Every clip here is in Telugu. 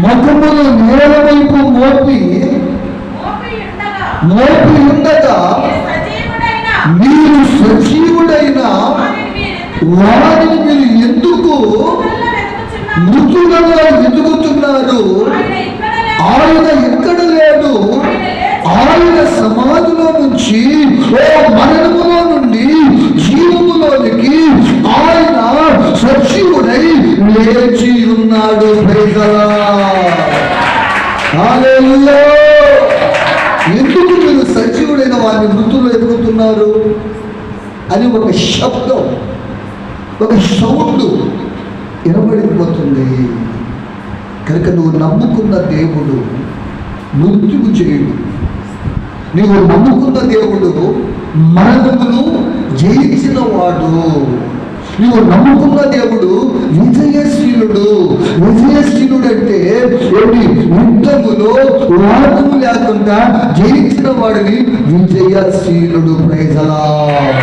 ముఖమును నేల వైపు మోపి ఉండగా మీరు సజీవుడైన వారిని మీరు ఎందుకు మృతులలో వెతుకుతున్నారు? ఆయన ఎక్కడ లేడు. ఆయన సమాధిలో నుంచి మరణములో నుండి జీవములోనికి ఆయన సజీవుడై లేచి ఉన్నాడు. హల్లెలూయా. ఎందుకు మీరు సజీవుడైన వారిని మృతుల్లో ఎదుగుతున్నారు అని ఒక శబ్దం, ఒక సౌండ్ వినబడిపోతుంది. కనుక నువ్వు నమ్ముకున్న దేవుడు మృత్యువు చేయుడు. నీవు నమ్ముకున్న దేవుడు మరణమును జయించిన వాడు. నీవు నమ్ముకున్న దేవుడు విజయశీలుడు. విజయశీలుడు అంటే ఏంటి? యుద్ధములో వాదము లేకుండా జయించిన వాడిని విజయశీలుడు. Praise the Lord.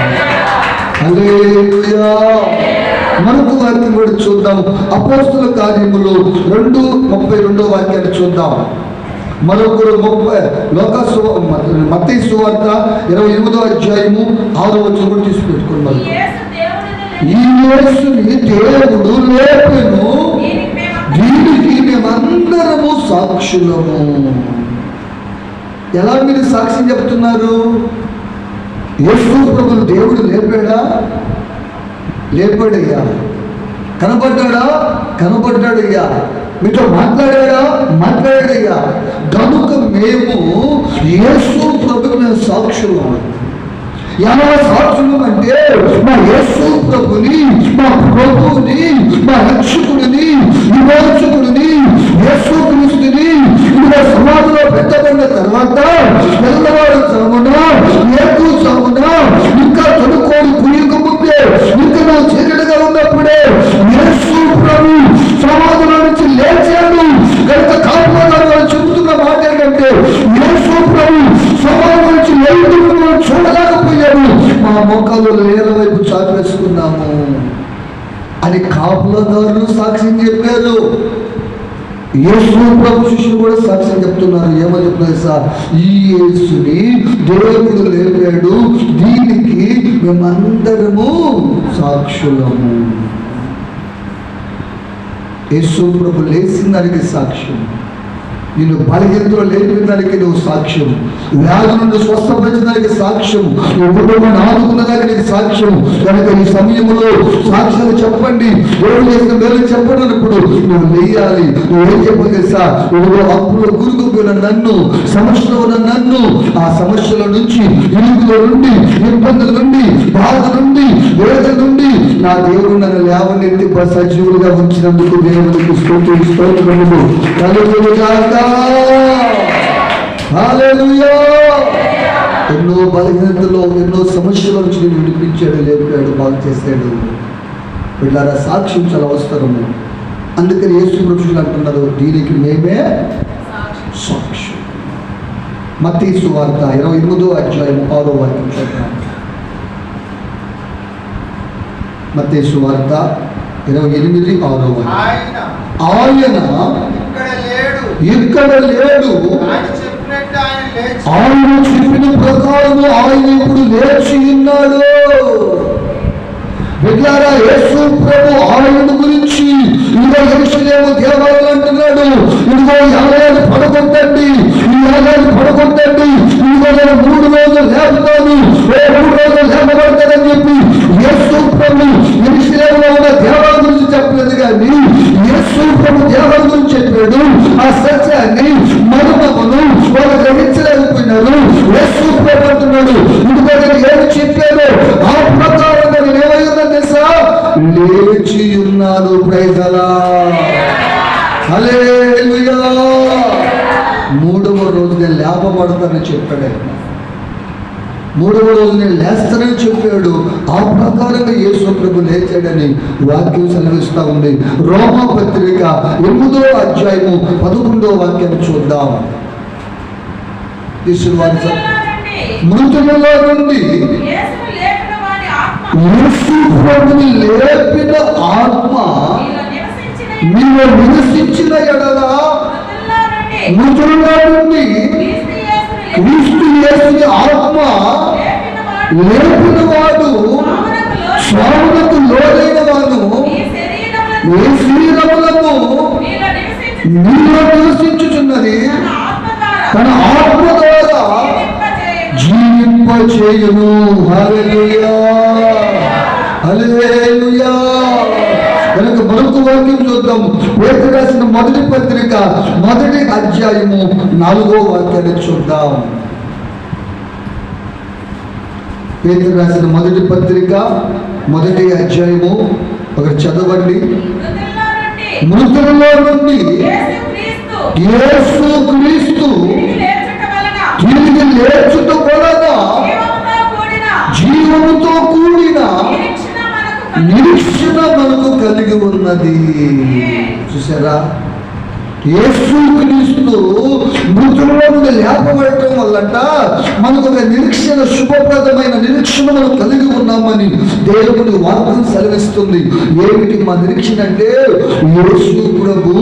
హల్లెలూయా. మరొక వాక్యం కూడా చూద్దాం. అపోస్తలుల కార్యములు 2:32 వాక్యాన్ని చూద్దాం. మరొకరు మత్తయి సువార్త 28వ అధ్యాయము 6వ వచనం కూడా తీసి పెట్టుకున్నారు. ఈ యేసుని దేవుడు లేపెను, దీనికి మేమందరము సాక్షులము. ఎలా మీరు సాక్ష్యం చెప్తున్నారు? యేసు ప్రభువును దేవుడు లేపాడా? లేపాడయ్యా. కనబడ్డాడా? కనబడ్డాడయ్యా. మీతో మాట్లాడాడా? మాట్లాడాడయ్యా. కనుక మేము యేసు ప్రభువుకు మేము సాక్షులం. ఎలా సాక్షులం అంటే మా యేసు ప్రభుని, మా ప్రభువుని, మా రక్షకుడిని, విమోచకుడిని, యేసు క్రీస్తుని ఇలా సమాధిలో పెట్టబడిన తర్వాత తెల్లవారు సామున ఏకు సామున ఇంకా తొడుకోడు కుయ్యక ముందే ఇంకా నువ్వు చీకటిగా ఉన్నప్పుడే యేసు ప్రభు సమాధిలో నుంచి లేచాడు. కనుక కాపుదారు చెబుతున్న మాట ఏంటంటే యేసు ప్రభు సమాధి నుంచి లేకుండా చూడలేకపోయాడు. మా మొక్కలు నేల వైపు చాపేసుకున్నాము అని కాపులదారులు సాక్ష్యం చెప్పారు. యేసు ప్రభు శిష్యులు కూడా సాక్ష్యం చెప్తున్నారు. ఏమో చెప్తున్నారు సార్? ఈ యేసుని దేవుడు లేపాడు, దీనికి మేమందరము సాక్షులము. యేసు ప్రభు లేచిన దానికి సాక్ష్యం, నిన్ను బలహీనతలో లేపిన దానికి నువ్వు సాక్ష్యం, వ్యాధి నుండి స్వస్థపరిచడానికి సాక్ష్యం, నువ్వు కుటుంబాన్ని ఆదుకున్న దానికి నీకు సాక్ష్యం. కనుక ఈ సమయంలో సాక్ష్యాలు చెప్పండి. దేవుడు చేసిన మేలు చెప్పండి అన్నప్పుడు నువ్వు లేయాలి. నువ్వు ఏం చెప్పదు సార్? నువ్వు అప్పులో గురుకుపోయిన నన్ను, సమస్యలో ఉన్న నన్ను, ఆ సమస్యల నుంచి, ఇరుకుల నుండి, ఇబ్బందుల నుండి, బాధ నుండి, వేదన నుండి నా దేవుడు నన్ను లేవనెత్తి సజీవులుగా ఉంచినందుకు దేవునికి స్తోత్రములు కలుగునుగాక. హల్లెలూయా. ఎన్నో బలహీనతలో, ఎన్నో సమస్యల నుంచి నేను విడిపించాడు, లేపాడు, బాగు చేశాడు. వీళ్ళ సాక్ష్యం చాలా అవసరము. అందుకని యేసు ప్రభువులు అంటున్నారు, దీనికి మేమే సాక్ష్యం. మత్తయి సువార్త 28వ అధ్యాయం 6వ వాక్యం చదువుతాం. మత్తయి సువార్త 28:6 వాక్యం. ఆయన ఇక్కడ లేడు. ఆయన చెప్పిన ప్రకారము ఆయన ఇప్పుడు లేచి ఉన్నాడు. బిడ్డలారా, యేసు ప్రభు ఆయన గురించి ఇదిగో యెరూషలేము దేవాలయం అంటున్నాడు. ఇదిగో యాగాన్ని పడగొట్టండి, ఈ యాగాన్ని పడగొట్టండి, ఇదిగో నేను 3 రోజులు లేపుతాను, 3 రోజులు లేపబడతానని చెప్పి యేసు ప్రభు యెరూషలేములో ఉన్న దేవాలయం గురించి చెప్పలేదు. కానీ యేసు ప్రభు దేవాలయం గురించి చెప్పాడు. ఆ సత్యాన్ని, మర్మమును వాళ్ళు గ్రహించలేకపోయినారు. యేసు ప్రభు అంటున్నాడు, ఇదిగో నేను ఏమి చెప్పాను ఆ ప్రకారంగా నేను ఏమైందని తెలుసా? లేచి ఉన్నారు. Praise the Lord. హల్లెలూయా. 3వ రోజు నేను లేపబడతానని చెప్పాడు. 3వ రోజు నేను లేస్తానని చెప్పాడు. ఆ ప్రకారంగా యేసు ప్రభు లేచాడని వాక్యం సెలవిస్తూ ఉంది. రోమా పత్రిక 8వ అధ్యాయము 11వ వాక్యాన్ని చూద్దాం. మృతులలో నుండి యేసు ప్రభుని లేపిన ఆత్మ నీవు నివసించిన ఎడల మృతులలో నుండి క్రీస్తు యేసుని ఆత్మ లేపిన వాడు స్వాములకు లోనైన వాడు ఏ శరీరములను మీలో నివసించుచున్నది తన ఆత్మ ద్వారా జీవింపచేయును. హల్లెలూయా హల్లెలూయా. కనుక మరొక వాక్యం చూద్దాం. పేతురు రాసిన మొదటి పత్రిక 1వ అధ్యాయము 4వ వాక్యాన్ని చూద్దాం. పేతురు రాసిన మొదటి పత్రిక 1వ అధ్యాయము ఒకటి చదవండి. మృతులలో నుండి యేసు క్రీస్తు తిరిగి లేచుట వలన జీవముతో కూడిన నిరీక్షణ మనకు కలిగి ఉన్నది. చూసారా, యేసు క్రీస్తు మృతులలో నుండి లేపబడటం వల్లట మనకు ఒక నిరీక్షణ, శుభప్రదమైన నిరీక్షణ మనం కలిగి ఉన్నామని దేవుని వాక్యం సెలవిస్తుంది. ఏమిటి మా నిరీక్షణ అంటే, యేసు ప్రభు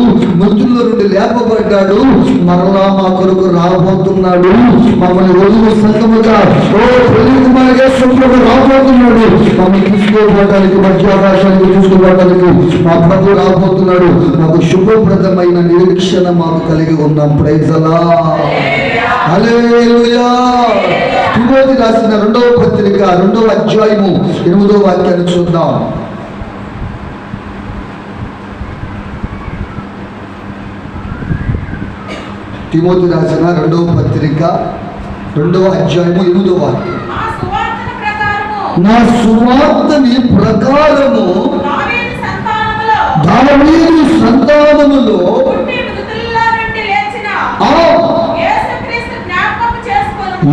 మృతుల నుండి లేపబడ్డాడు, మరలా మా కొరకు రాబోతున్నాడు, మమ్మల్ని వధువు సంగముగా పెళ్లి కుమారుడు యేసు ప్రభు రాబోతున్నాడు, మమ్మల్ని తీసుకోవడానికి మధ్యాకాశానికి తీసుకోవడానికి మా ప్రభు రాబోతున్నాడు. మాకు శుభప్రదమైన నిరీక్షణ మాకు కలిగి ఉన్నాం. Praise the Lord. Hallelujah. Timothy రాసిన 2వ పత్రిక 2వ అధ్యాయము 8వ వాక్యాన్ని చూద్దాం. తిమోతి రాసిన 2వ పత్రిక 2వ అధ్యాయము 8వ వాక్యం. నా సువార్తని ప్రకారము దావీదు సంతానములో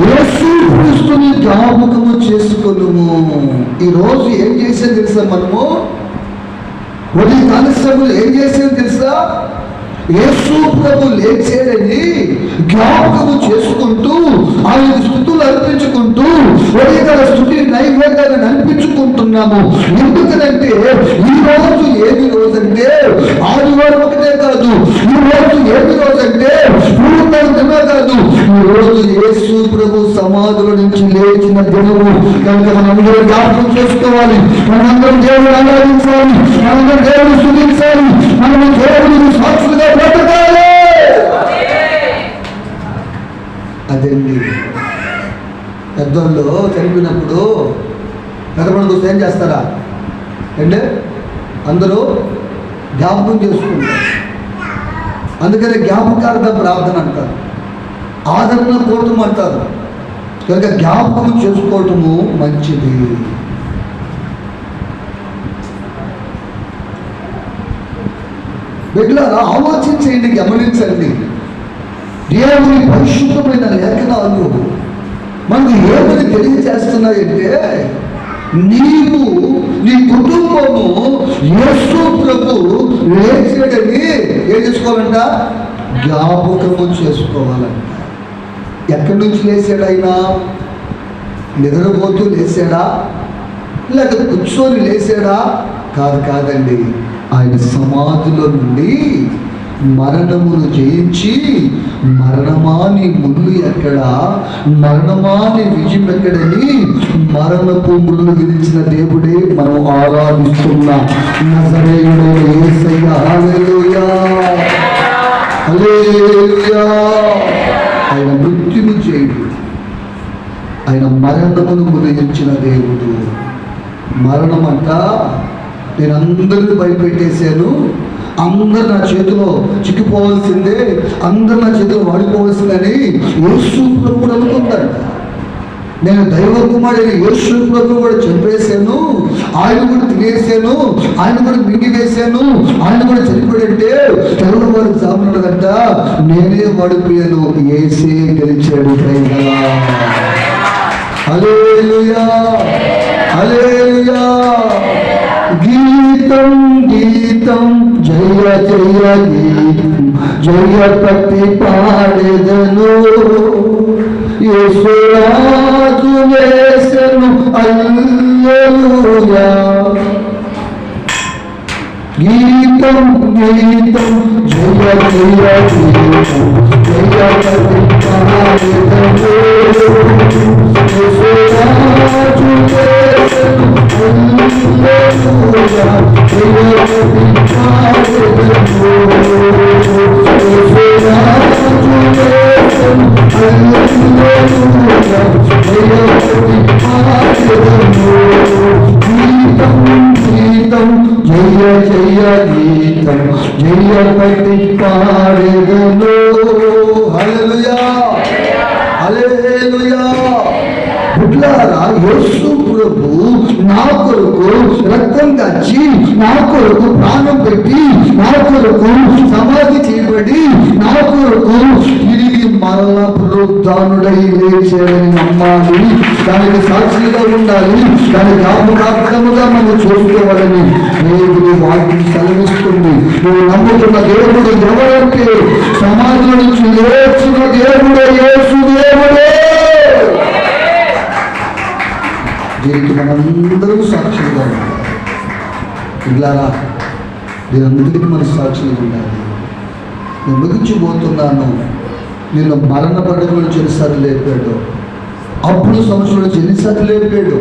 యేసుక్రీస్తుని జ్ఞాపకము చేసుకొనుము. ఈరోజు ఏం చేసేది తెలుసా? మనము ఉదయ కాలశ్రములు ఏం చేసేది తెలుసా? యేసు ప్రభు లేచేదని జ్ఞాపకము చేసుకుంటూ ఆయన స్తుతులు అర్పించుకుంటూ ఉదయకాల స్తుతి నైవేద్యాలను అర్పించుకుంటున్నాము. ఎందుకనంటే ఈ రోజు ఏది రోజంటే ఆదివారం ఒకటే కాదు, ఈ రోజు ఏది రోజంటే పూర్వం దిన కాదు, ఈ రోజు యేసు ప్రభు సమాధుల నుంచి లేచిన దినము. కనుక మనందరూ జ్ఞాపకం చేసుకోవాలి, మనందరం దేవుడు ఆరాధించాలి, మనందరం దేవుడు స్తుతించాలి, మనము దేవుడిని సాక్షులుగా బ్రతకాలి. అదండి పెద్దోళ్ళు చనిపోయినప్పుడు పెద్దపడి ఏం చేస్తారా అంటే అందరూ జ్ఞాపకం చేసుకుంటారు. అందుకని జ్ఞాపకార్థ ప్రార్థన అంటారు, ఆదరణ కోవటం అంటారు. కనుక జ్ఞాపకం చేసుకోవటము మంచిది. బిడ్డలారా, ఆలోచించండి, గమనించండి. దేవుని పరిశుద్ధమైన లేఖనాలు మనకు ఏమని తెలియజేస్తున్నాయంటే, నీవు నీ కుటుంబము యేసు ప్రభు లేచాడని ఏం చేసుకోవాలంట? జ్ఞాపకము చేసుకోవాలంట. ఎక్కడి నుంచి లేచాడు ఆయన? నిద్రపోతూ లేచాడా, లేక కూర్చొని లేచాడా? కాదండి, ఆయన సమాధిలో నుండి మరణమును జయించి, మరణమాని ముళ్ళు ఎక్కడ, మరణమాని విజయం ఎక్కడని మరణపు ముళ్ళు విధించిన దేవుడే మనం ఆరాధిస్తున్న నజరేయుడైన యేసయ్య. హల్లెలూయా హల్లెలూయా. ఆయన మృత్యును చేయుడు, ఆయన మరణమును ముదించిన దేవుడు. మరణం అంట, నేను అందరిని భయపెట్టేశాను, అందరు నా చేతిలో చిక్కిపోవాల్సిందే, అందరు నా చేతిలో వాడిపోవాల్సిందని యేసు ప్రభు అనుకుందంట. నేను దైవ కుమారుడైన యేసు ప్రభు కూడా చంపేశాను, ఆయన కూడా తినేసాను, ఆయన కూడా మింగివేశాను, ఆయన కూడా చనిపోయాడంటే తెల్లవారు సామున్నదంట నేనే వాడిపోయాను, యేసే గెలిచాడు. హల్లెలూయా హల్లెలూయా. గీతం గీతం జయ జయ గీతం జయ పట్టి పాడెదను, యేసురాజు వేసెను హల్లెలూయా. గీతం గీతం జయ జయ గీతం జయ గీతం జయపతి పాడెదను. హల్లెలూయా హల్లెలూయా. బిడ్డలారా, యేసు ప్రభు నా కొరకు రక్తం కాచి, నా కొరకు ప్రాణం పెట్టి, నా కొరకు సమాధి చేయబడి, నా కొరకు తిరిగి మరలా పునరుద్ధానుడై లేచాడని నమ్మాలి. దానికి సాక్షిగా ఉండాలి. దాని జ్ఞాపకార్థముగా మనం చూసుకోవాలని దేవుని వాక్యం సెలవిస్తుంది. నువ్వు నమ్ముతున్న దేవుడు ఎవరంటే సమాధిలో నుంచి లేచిన దేవుడే యేసు దేవుడే. దీనికి మనందరూ సాక్షులుగా ఉండాలి. ఇలారా దీనందరికీ మన సాక్షులుగా ఉండాలి. నేను ముగించిపోతున్నాను. నేను మరణ పడకలు ఎన్నిసార్లు లేపాడు, అప్పుడు సంవత్సరంలో ఎన్నిసార్లు లేపాడు,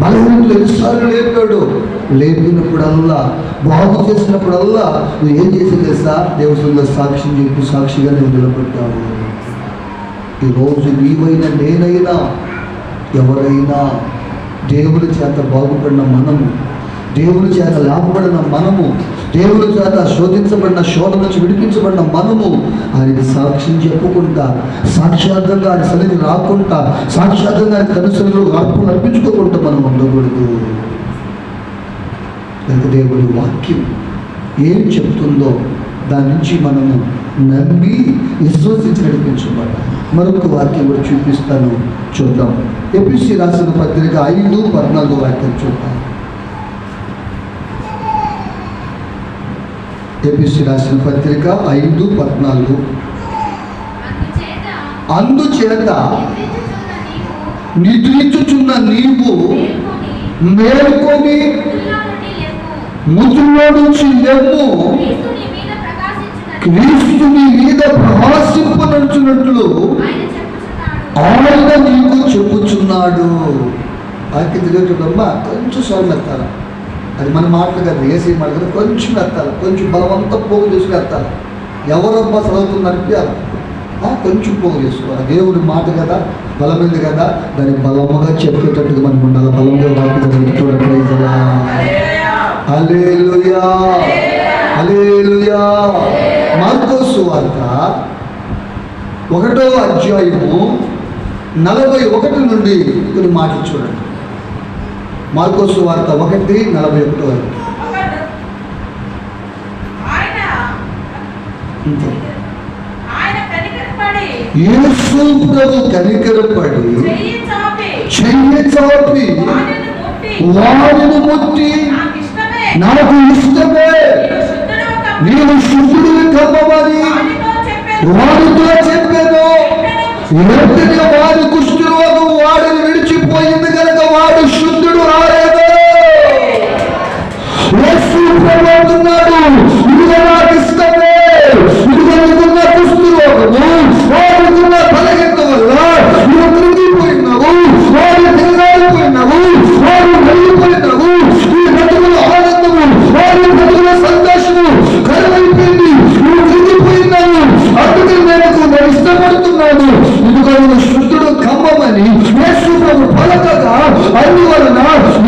బలహీనతలు ఎన్నిసార్లు లేపాడు. లేపినప్పుడల్లా, బాగు చేసినప్పుడల్లా నువ్వు ఏం చేసి తెలుసా? దేవుడిలో సాక్ష్యం చెప్పి సాక్షిగా నువ్వు నిలబడ్డావు. ఈరోజు నీవైనా నేనైనా ఎవరైనా దేవుని చేత బాగుపడిన మనము, దేవుని చేత లాభపడిన మనము, దేవుని చేత శోధించబడిన శోధన నుంచి విడిపించబడిన మనము ఆయనకి సాక్ష్యం చెప్పుకుంటా, సాక్షాత్తంగా ఆయన సన్నిధి రాకుండా, సాక్షాత్తంగా ఆయన కనుసరిలో అర్పణ అర్పించుకోకుండా మనం ఉండకూడదు. కనుక దేవుని వాక్యం ఏం చెప్తుందో దాని నుంచి మనము నమ్మి విశ్వసించి నడిపించబడాలి. మరొక వాక్యం కూడా చూపిస్తాను, చూద్దాం. ఎపిసి రాసిన పత్రిక 5:14 వాక్యం చూద్దాం. ఎపిసి రాసిన పత్రిక 5:14. అందుచేత నిద్రించుచున్న నీవు మేల్కొని మృతుల్లో నుంచి లెమ్ము, క్రీస్తు నీ మీద ప్రకాశింపనొచ్చినట్లు ఆయన నీకు చెప్పుచున్నాడు. వాక్యం తిరుగుతుందమ్మా, కొంచెం స్వరం ఎత్తాలి. అది మన మాటలు కదా, ఏసీ మాట కదా, కొంచెం ఎత్తాలి. కొంచెం బలవంతా పోగు చేసుకుని ఎత్తాలి. ఎవరబ్బా చదువుతున్నారు కొంచెం పోగు చేసుకోవాలి. దేవుడి మాట కదా, బలమైంది కదా, దాన్ని బలముగా చెప్పేటట్టుగా మనం ఉండాలి. బలంగా వాక్యం చూడండి. హల్లెలూయా హల్లెలూయా. మార్కొసు సువార్త 1వ అధ్యాయము 41 నుండి కొన్ని మాటలు చూడండి. మార్కొసు సువార్త 1:41. యేసు ప్రభు కనికరపడి చెయ్యి చాపి వారిని ముట్టి, నాకు ఇష్టమే, నేను శుద్ధుడిని కమ్మని వారితో చెప్పాను. వెంటనే వారి కుష్ఠరోగం వాడిని విడిచిపోయింది కనుక వాడు శుద్ధుడు రాలేదు. యేసు ప్రభు అంటున్నాడు, ఇదిగో నాకు ఇష్టమే, ఇదిగో నీకున్న కుష్ఠరోగము, వాడుకున్న బలహీనత వల్ల నువ్వు తిరిగిపోయినావు, వాడు తిరగాలిపోయినావు, వాడు వెళ్ళిపోయినావు. ఈ బ్రతుకుల ఆనందము, వాడి బ్రతుకుల సంతోషము కరువైపోయింది. నువ్వు తిరిగిపోయినావు. అందుకని నేను ఇష్టపడుతున్నాను. ఇదిగో నువ్వు శుద్ధుడు కమ్మమని యేసు ప్రభు పలకగా, అందువలన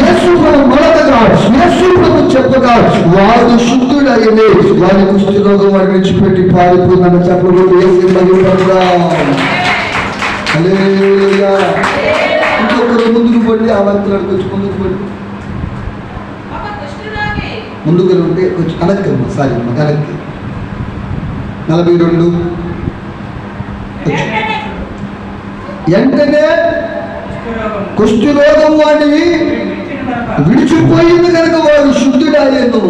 యేసు ప్రభు మలకగా, యేసు ప్రభు చెప్పగా వాడు శుద్ధుడయ్యలే. వాడి కుష్ఠరోగం వాడి విడిచిపెట్టి పారిపోయిందని చెప్పకూడదు. ఇంకొకరు ముందుకు పడి ఆ వంతులకు వచ్చి ముందుకు పడి ముందుకు ఉంటే కొంచెం వెనక్కి వెనక్కి 42. వెంటనే కుష్ఠరోగం వాడిని విడిచిపోయింది కనుక వాడు శుద్ధుడాయను.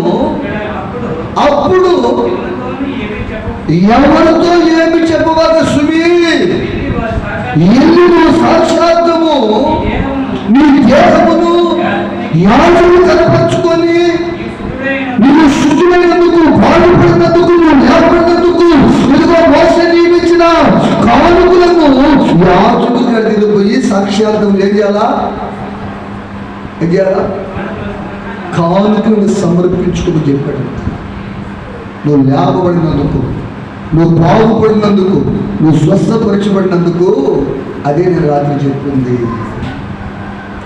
అప్పుడు ఎవరితో ఏమి చెప్పవాక సుమి ఎల్లు సాక్షాత్తము నీ దేహమును యాజకుడు కనపరుచుకొని నీవు శుద్ధుడైన బాగుపడినందుకు, నువ్వు లేకపోయినందుకు ఇదిగో మోసే నియమించిన కానుకలను యాజకుడి దగ్గరికి పోయి సాక్ష్యార్థం ఏం చేయాలా? కానుకలను సమర్పించుకుని చెప్పాడు. నువ్వు లేపబడినందుకు, నువ్వు బాగుపడినందుకు, నువ్వు స్వస్థపరచబడినందుకు అదే నేను రాత్రి చెప్పింది.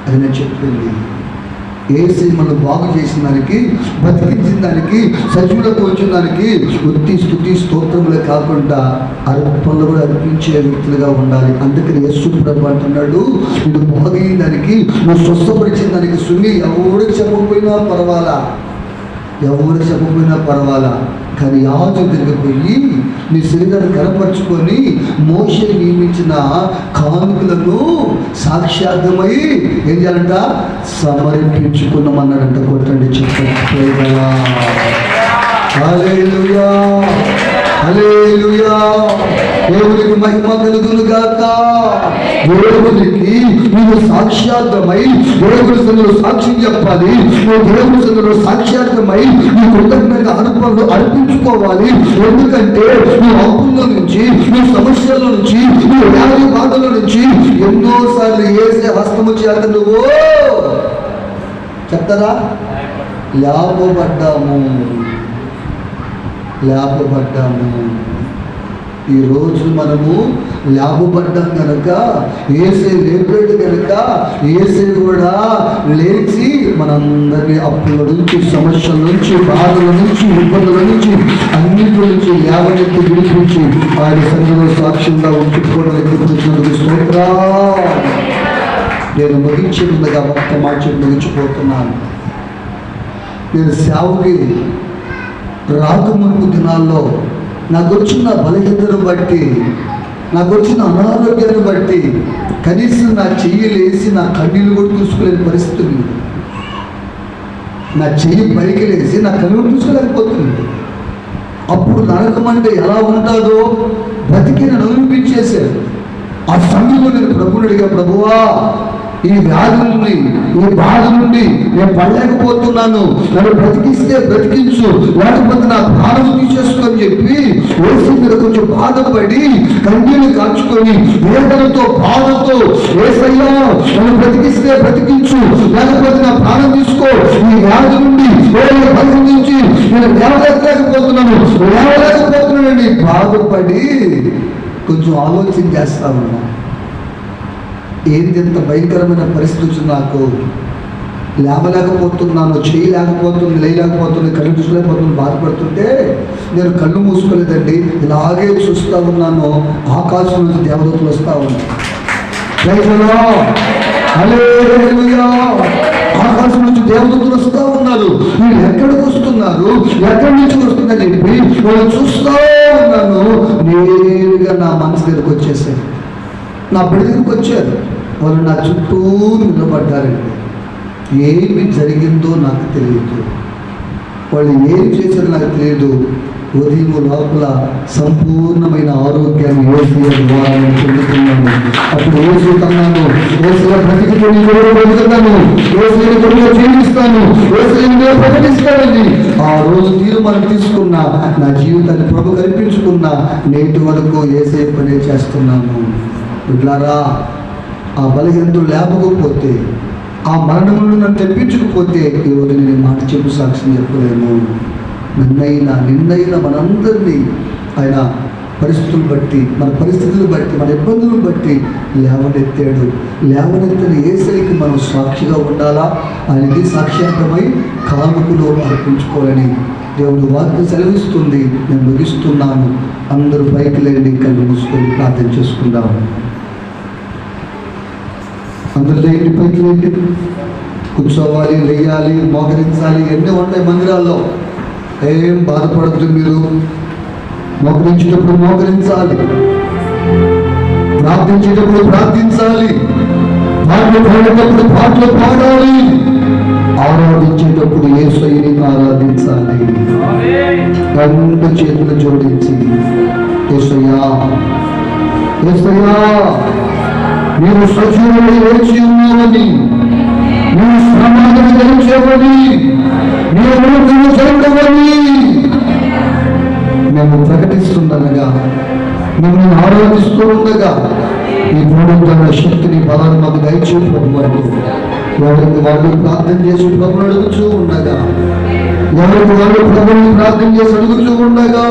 అది నేను చెప్పింది యేసు మనం బాగు చేసిన దానికి, బతికించిన దానికి, సజీవులకు వచ్చిన దానికి ఉత్తి స్తుతి స్తోత్రములే కాకుండా అర్పణలు కూడా అర్పించే వ్యక్తులుగా ఉండాలి. అందుకని యేసు ప్రభు అంటున్నాడు, నువ్వు బాగైన దానికి, నువ్వు స్వస్థపరిచిన దానికి సున్ని ఎవరికి చెప్పకపోయినా పర్వాలా, కానీ యాజకుడి దగ్గరికి పోయి నీ శరీరాన్ని కనపరుచుకొని మోషే నియమించిన కానుకలను సాక్ష్యార్థమై ఏం చేయాలంట? సమర్పించుకున్నామన్నాడంట. కొట్టండి, చెప్పండి. హల్లెలూయా, హల్లెలూయా. దేవునికి మహిమ కలుగును గాక. దేవునికి నువ్వు సాక్ష్యార్థమై దేవుడి సందులో సాక్ష్యం చెప్పాలి. నువ్వు దేవుడి సందులో సాక్ష్యార్థమై నీ కృతజ్ఞత అర్పణలు అర్పించుకోవాలి. ఎందుకంటే నువ్వు అప్పుల నుంచి, నువ్వు సమస్యల నుంచి, నువ్వు వ్యాధి బాధల నుంచి ఎన్నోసార్లు వేసే హస్తము చేత నువ్వు చెప్తారా? లేపబడ్డాము. ఈరోజు మనము లేపబడ్డాం కనుక, ఏసే లేపాడు కనుక, ఏసే కూడా లేచి మనందరినీ అప్పుల నుంచి, సమస్యల నుంచి, బాధల నుంచి, ఇబ్బందుల నుంచి, అన్నిటి నుంచి లేవనెత్తి విడిపించి ఆయన సన్నిధిలో సాక్ష్యంగా ఉంచుకోవడానికి స్తోత్రం. నేను ముగించేందుగా ఒక్క మాట ముగించిపోతున్నాను. నేను సేవకి రాకముందు దినాల్లో నాకు వచ్చిన బలహీనతను బట్టి, నాకు వచ్చిన అనారోగ్యాన్ని బట్టి కనీసం నా చెయ్యి లేసి నా కన్నీళ్ళు కూడా చూసుకోలేని పరిస్థితి ఉంది. నా చెయ్యి పైకి లేసి నా కన్నీళ్ళు చూసుకోలేకపోతుంది. అప్పుడు నరకం అంటే ఎలా ఉంటుందో బతికి నన్ను అనిపించేశారు. ఆ సమయంలో నేను ప్రభువుని అడిగా, ప్రభువా ఈ వ్యాధి నుండి, ఈ బాధ నుండి నేను పడలేకపోతున్నాను, నన్ను బ్రతికిస్తే బ్రతికించు, లేకపోతే నా ప్రాణం తీసేసుకో అని చెప్పి వేసి మీద కొంచెం బాధపడి కన్నీళ్ళు కాచుకొని వేదనతో, బాధతో, ఏసయ్యా నన్ను బ్రతికిస్తే బ్రతికించు, లేకపోతే నా ప్రాణం తీసుకో, ఈ వ్యాధి నుండి, వేరే బాధ నుంచి నేను లేవలేకపోతున్నానండి బాధపడి కొంచెం ఆలోచన చేస్తా ఉన్నా. ఏంటి ఎంత భయంకరమైన పరిస్థితి వచ్చింది, నాకు లేవలేకపోతున్నాను, లేయలేకపోతుంది, కళ్ళు చూసుకోలేకపోతుంది, బాధపడుతుంటే నేను కళ్ళు మూసుకోలేదండి, ఇలాగే చూస్తూ ఉన్నాను. ఆకాశం నుంచి దేవదూతలు వస్తూ ఉన్నాయి. ఆకాశం నుంచి దేవదూతలు వస్తూ ఉన్నారు. వీళ్ళు ఎక్కడికి వస్తున్నారు, ఎక్కడి నుంచి వస్తుందని చెప్పి వాళ్ళు చూస్తూ ఉన్నాను. నేరుగా నా మనసు దగ్గరకు వచ్చేసారు, నా బిడ్డ దగ్గరకు వచ్చారు. వాళ్ళు నా చుట్టూ నిలబడ్డారండి. ఏమి జరిగిందో నాకు తెలియదు, వాళ్ళు ఏం చేశారో నాకు తెలియదు. ఉదయం లోపల సంపూర్ణమైన ఆరోగ్యాన్ని ఏసయ్య ద్వారా పొందుతున్నాను. అప్పుడు ఏసు తన్నాను, ఏసయ్య బ్రతికిపోయి బతుకుతాను, ఏసయ్య కొడుకు జీవిస్తాను, ఏసయ్య ప్రకటిస్తానని ఆ రోజు తీర్మానం తీసుకున్నా. నా జీవితాన్ని ప్రభు కల్పించుకున్నా. నేటి వరకు ఏసయ్య పనే చేస్తున్నాను. ఇట్లారా ఆ బలహీనతలు లేకపోతే, ఆ మరణములను నన్ను తెప్పించకపోతే ఈరోజు నేను మాట చెప్పు సాక్ష్యం చెప్పలేను. నిన్నైనా మనందరినీ ఆయన పరిస్థితులు బట్టి, మన పరిస్థితులు బట్టి, మన ఇబ్బందులను బట్టి లేవనెత్తాడు. లేవనెత్తిన యేసయ్యకి మనం సాక్షిగా ఉండాలా. ఆయనకి సాక్ష్యార్థమై కానుకలు అర్పించుకోవాలని దేవుడు వాక్యం సెలవిస్తుంది. నేను ముగిస్తున్నాను. అందరూ పైకి లేండి, కళ్ళు మూసుకొని ప్రార్థన చేసుకుందాం. అందరూ లేండి, పైకి లేండి. కూర్చోవాలి, లేయాలి, మోకరించాలి, ఎన్నో ఉంటాయి మందిరాల్లో. ఏం బాధపడద్దు. మీరు మోకరించేటప్పుడు మోకరించాలి, ప్రార్థించేటప్పుడు ప్రార్థించాలి, పాటలు పాడేటప్పుడు పాటలు పాడాలి, ఆరాధించేటప్పుడు యేసయ్యని ఆరాధించాలి. రెండు చేతులు జోడించి యేసయ్యా, యేసయ్యా మీరు సజీవులు వేచి ఉన్నామని, మీరు సమాధానం తెలిసేవని, మీరు జరగవని మేము ప్రకటిస్తుండగా, మిమ్మల్ని ఆరాధిస్తూ ఉండగా ఈ పునరుద్ధరణ శక్తిని బలాన్ని మాకు దయచేసి ప్రభువారు. ఎవరికి వాళ్ళు ప్రార్థన చేసి ప్రభుని అడుగుతూ ఉండగా, ఎవరికి వాళ్ళు ప్రభుని ప్రార్థన చేసి అడుగుతూ ఉండగా,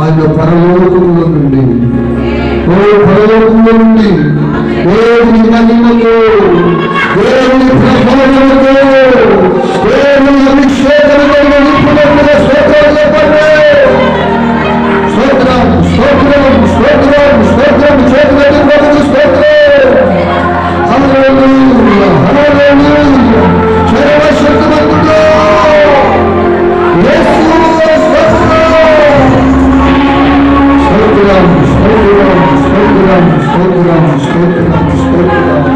ఆయన పరలోకంలో నుండి, ఓ పరలోకంలో నుండి దేవుని మహిమతో, దేవుని ప్రభావంతో, దేవుని అభిషేకంతో నింపునట్టుగా స్తోత్రాలు చెప్పండి. స్తోత్రం, స్తోత్రం, స్తోత్రం, స్తోత్రం, చేతులెత్తి ప్రభువుకు స్తోత్రం. హల్లెలూయా, హల్లెలూయా. సర్వశక్తిమంతుడా యేసు స్తోత్రం. స్తోత్రం, స్తోత్రం, స్తోత్రం, స్తోత్రం, స్తోత్రం, స్తోత్రం.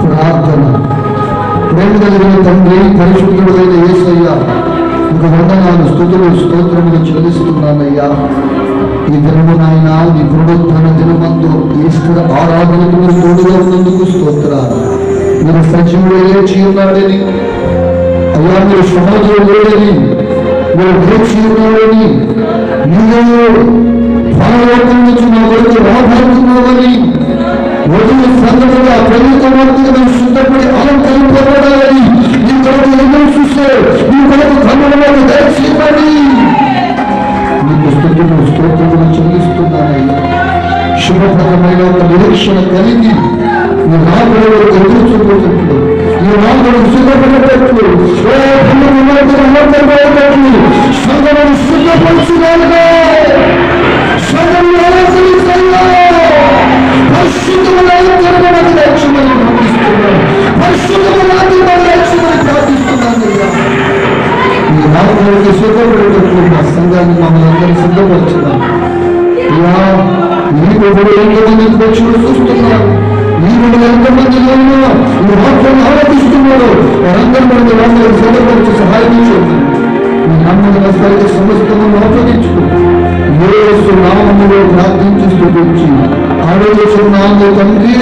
ప్రార్థన. ప్రేమ కలిగిన తండ్రి, పరిశుద్ధుడైన యేసయ్య, నీకు వందనాలు, స్తుతులు, స్తోత్రములు చెల్లిస్తున్నానయ్యా. ఈ దినము నాయన, నీ పునరుద్ధరణ దినమందు ఈశ్వర ఆరాధనకు మీరు తోడుగా ఉన్నందుకు స్తోత్రాలు. మీరు సజీవుడు లేచి ఉన్నాడని, అయ్యా మీరు సమాజంలో లేడని, మీరు లేచి ఉన్నాడని, నీలో పరలోకం నుంచి మా వరకు రాబోతున్నావని, వధువు సంగతిగా పెళ్లి కుమార్తెగా మేము సిద్ధపడి అలంకరింపబడాలని నీ కొరకు ఎదురు చూస్తే నీ కొరకు కన్నులను దయచేయమని నీకు స్తుతులు, స్తోత్రములు చెల్లిస్తున్నానయ్యా. శుభప్రదమైన ఒక నిరీక్షణ కలిగి నీ రాబడి వరకు ఎదురు చూపుతున్నట్లు, నీ రాబడి సిద్ధపడేటట్లు, సంగమను సిద్ధపరచుగానుగా, సంగమను అలంకరించగా, పరిశుద్ధముల అలంకరణకు దయచేయమని ప్రార్థిస్తున్నాను. పరిశుద్ధముల అలంకరణకు దయచేయమని ప్రార్థిస్తున్నానయ్యా. ఈ రాబడికి సిద్ధపడేటట్లు మా సంఘాన్ని మమ్మల్ని అందరూ సిద్ధపరచున్నాం. అయ్యా, ఈ బిడ్డలు ఎంతమంది పక్షులు చూస్తున్నారు, ఈ బిడ్డలు ఎంతమందిలో ఈ వాక్యాన్ని ఆలోచిస్తున్నారు, వారందరూ మనకి వాళ్ళని సిద్ధపరిచి సహాయం చేయండి. మీ నమ్మకం నష్టానికి సమస్తము అప్పగించుకో. యేసు నామములో ప్రార్థించి స్తుతించి ఆలోచిస్తున్నాము తండ్రి.